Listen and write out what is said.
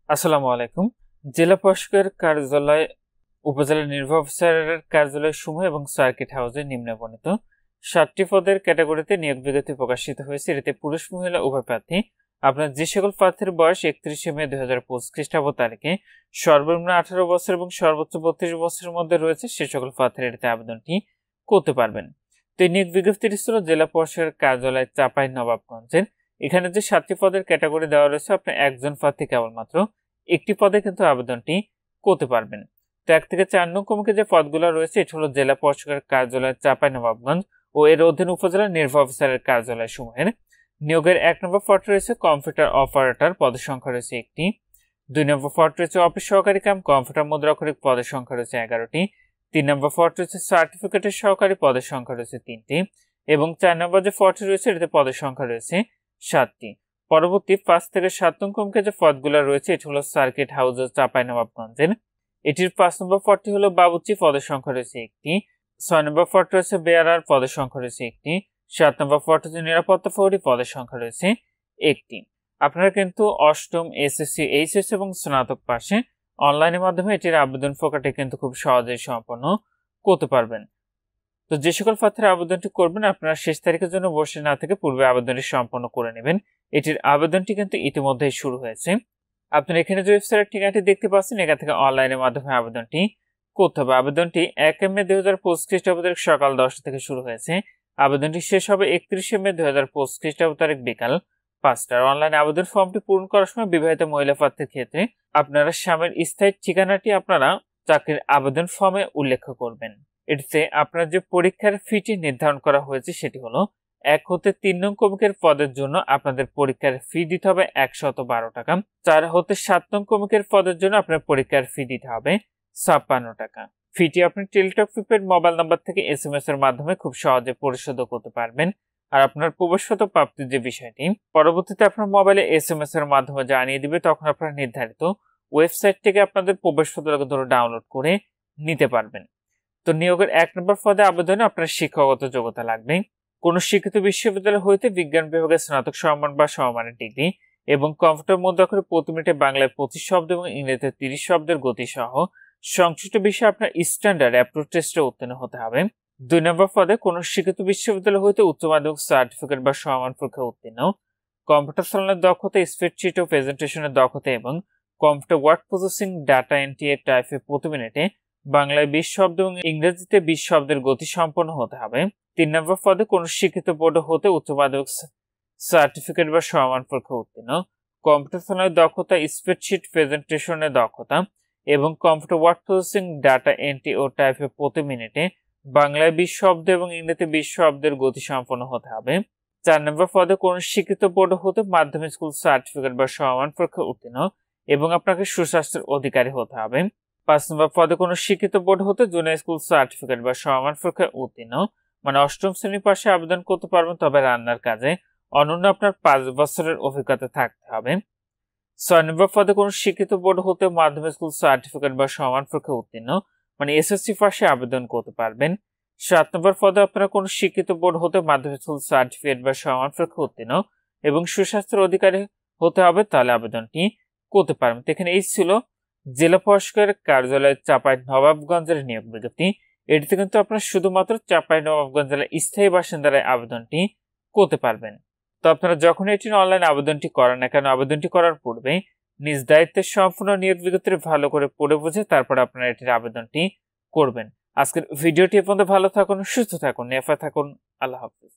আসসালামু আলাইকুম। জেলা প্রশাসকের কার্যালয়, উপজেলা নির্বাহী অফিসারের কার্যালয় সমূহ এবং সার্কিট হাউসে নিম্নবর্ণিত 7টি পদের ক্যাটাগরিতে নিয়োগ বিজ্ঞপ্তি প্রকাশিত হয়েছে। এতে পুরুষ মহিলা উভয় প্রার্থী। আপনার যে সকল প্রার্থীর বয়স 31শে মে 2025 খ্রিস্টাব্দ তারিখে সর্বনিম্ন 18 বছর এবং সর্বোচ্চ 32 বছরের মধ্যে রয়েছে, সে সকল প্রার্থীরা এটিতে আবেদনটি করতে পারবেন। তো এই নিয়োগ বিজ্ঞপ্তিটি ছিল জেলা প্রশাসকের কার্যালয় চাঁপাইনবাবগঞ্জের। এখানে যে 7টি পদের ক্যাটাগরি দেওয়া রয়েছে, আপনার একজন প্রার্থী কেবলমাত্র একটি পদে কিন্তু আবেদনটি করতে পারবেন। তো 1 থেকে 4 নং ক্রমিকে যে পদগুলো রয়েছে, এটি হলো জেলা প্রশাসকের কার্যালয় চাঁপাইনবাবগঞ্জ ও এর অধীন উপজেলা নির্বাহী অফিসারের কার্যালয় সমূহের। নিয়োগের 1 নম্বর পদ রয়েছে কম্পিউটার অপারেটর, পদের সংখ্যা রয়েছে 1টি। 2 নম্বর পদ রয়েছে অফিস সহকারী কাম কম্পিউটার মুদ্রাক্ষরিক, পদের সংখ্যা রয়েছে 11টি। 3 নম্বর পদ রয়েছে সার্টিফিকেটের সহকারী, পদের সংখ্যা রয়েছে 3টি। এবং 4 নম্বর যে পদটি রয়েছে, এটিতে পদের সংখ্যা রয়েছে 7টি। পরবর্তী 5 থেকে 7 নং ক্রমিকে যে পদগুলো রয়েছে, এটি হলো সার্কিট হাউস চাঁপাইনবাবগঞ্জের। এটির 5 নম্বর পদটি হলো বাবুর্চি, পদের সংখ্যা রয়েছে 1টি। 6 নম্বর পদ রয়েছে বেয়ারার, পদের সংখ্যা রয়েছে 1টি। 7 নম্বর পদ হচ্ছে নিরাপত্তা প্রহরী, পদের সংখ্যা রয়েছে 1টি। আপনারা কিন্তু অষ্টম, এসএসসি, এইচএস এবং স্নাতক পাশে অনলাইনের মাধ্যমে এটির আবেদন প্রক্রিয়াটি কিন্তু খুব সহজেই সম্পন্ন করতে পারবেন। তো যে সকল প্রার্থীরা আবেদনটি করবেন, আপনারা শেষ তারিখের জন্য বসে না থেকে পূর্বে আবেদনটি সম্পন্ন করে নেবেন। এটির আবেদনটি কিন্তু ইতিমধ্যেই শুরু হয়েছে। আপনারা এখানে যে ওয়েবসাইটের ঠিকানাটি দেখতে পাচ্ছেন, এখান থেকে অনলাইনের মাধ্যমে আবেদনটি করতে হবে। আবেদনটি 1 মে 2025 খ্রিস্টাব্দ সকাল 10টা থেকে শুরু হয়েছে। আবেদনটি শেষ হবে 31শে মে 2025 খ্রিস্টাব্দ তারিখ বিকাল 5টার। অনলাইন আবেদন ফর্মটি পূরণ করার সময় বিবাহিত মহিলা প্রার্থীর ক্ষেত্রে আপনারা স্বামীর স্থায়ী ঠিকানাটি আপনারা চাকরির আবেদন ফর্মে উল্লেখ করবেন। এটিতে আপনার যে পরীক্ষার ফিটি নির্ধারণ করা হয়েছে, সেটি হলো 1 হতে 3 নং ক্রমিকের পদের জন্য আপনাদের পরীক্ষার ফি দিতে হবে 112 টাকা। 4 হতে 7 নং ক্রমিকের পদের জন্য আপনার পরীক্ষার ফি দিতে হবে 56 টাকা। ফিটি আপনি টেলিটক প্রিপেড মোবাইল নাম্বার থেকে SMS এর মাধ্যমে খুব সহজে পরিশোধ করতে পারবেন। আর আপনার প্রবেশগত প্রাপ্তির যে বিষয়টি পরবর্তীতে আপনার মোবাইলে SMS এর মাধ্যমে জানিয়ে দিবে, তখন আপনারা নির্ধারিত ওয়েবসাইট থেকে আপনাদের প্রবেশপত্র ডাউনলোড করে নিতে পারবেন। তো নিয়োগের 1 নম্বর পদে আবেদনে আপনার শিক্ষাগত যোগ্যতা লাগবে। কোন শিক্ষিত বিশ্ববিদ্যালয় হইতে বিজ্ঞান বিভাগে স্নাতক সমমান বা সমমানের ডিগ্রি এবং কম্পিউটার মুদ্রাক্ষরে প্রতি মিনিটে বাংলায় 25 শব্দ এবং ইংরেজিতে 30 শব্দের গতি সহ সংশ্লিষ্ট বিষয়ে আপনার স্ট্যান্ডার্ড অ্যাপ্রুভ টেস্টে উত্তীর্ণ হতে হবে। 2 নম্বর পদে কোন শিক্ষিত বিশ্ববিদ্যালয় হইতে উচ্চ মাধ্যমিক সার্টিফিকেট বা সমান পরীক্ষা উত্তীর্ণ, কম্পিউটার চালানোর দক্ষতা, স্প্রেডশিট ও প্রেজেন্টেশনের দক্ষতা এবং computer word processing, data entry এর টাইপে প্রতি মিনিটে বাংলায় 20 শব্দ এবং ইংরেজিতে 20 শব্দের গতি সম্পন্ন হতে হবে। 3 নম্বর পদে কোন শিক্ষিত বোর্ড হতে উচ্চ মাধ্যমিক সার্টিফিকেট বা সমান পরীক্ষা উত্তীর্ণ, কম্পিউটার চালানোর দক্ষতা, স্প্রেডশিট প্রেজেন্টেশনের দক্ষতা এবং computer word processing, data entry ও টাইপে প্রতি মিনিটে বাংলায় 20 শব্দ এবং ইংরেজিতে 20 শব্দের গতি সম্পন্ন হতে হবে। 4 নম্বর পদে কোন শিক্ষিত বোর্ড হতে মাধ্যমিক স্কুল সার্টিফিকেট বা সমান পরীক্ষা উত্তীর্ণ এবং আপনাকে সুস্বাস্থ্যের অধিকারী হতে হবে। 5 নম্বর পদে কোন শিক্ষিত বোর্ড হতে জুনিয়র স্কুল সার্টিফিকেট বা সমান পরীক্ষায় উত্তীর্ণ, মানে অষ্টম শ্রেণী পাশে আবেদন করতে পারবেন, তবে রান্নার কাজে অনন্য আপনার 5 বছরের অভিজ্ঞতা থাকতে হবে। 6 নম্বর পদে কোন শিক্ষিত বোর্ড হতে মাধ্যমিক স্কুল সার্টিফিকেট বা সমান পরীক্ষায় উত্তীর্ণ, মানে এসএসসি পাশে আবেদন করতে পারবেন। 7 নম্বর পদে আপনারা কোন শিক্ষিত বোর্ড হতে মাধ্যমিক স্কুল সার্টিফিকেট বা সমান পরীক্ষায় উত্তীর্ণ এবং সুস্বাস্থ্যের অধিকারী হতে হবে, তাহলে আবেদনটি করতে পারবেন। তো এখানে এই ছিল জেলা প্রশাসকের কার্যালয় চাঁপাইনবাবগঞ্জের নিয়োগ বিজ্ঞপ্তি। এটিতে কিন্তু আপনারা শুধুমাত্র চাঁপাইনবাবগঞ্জ জেলার স্থায়ী বাসিন্দারাই আবেদনটি করতে পারবেন। তো আপনারা যখন এটি অনলাইন আবেদনটি করেন না কেন, আবেদনটি করার পূর্বে নিজ দায়িত্বের সম্পূর্ণ নিয়োগ বিজ্ঞপ্তি ভালো করে পড়ে বুঝে তারপর আপনারা এটির আবেদনটি করবেন। আজকের ভিডিওটি এ পর্যন্ত। ভালো থাকুন, সুস্থ থাকুন, নিরাপদে থাকুন। আল্লাহ হাফেজ।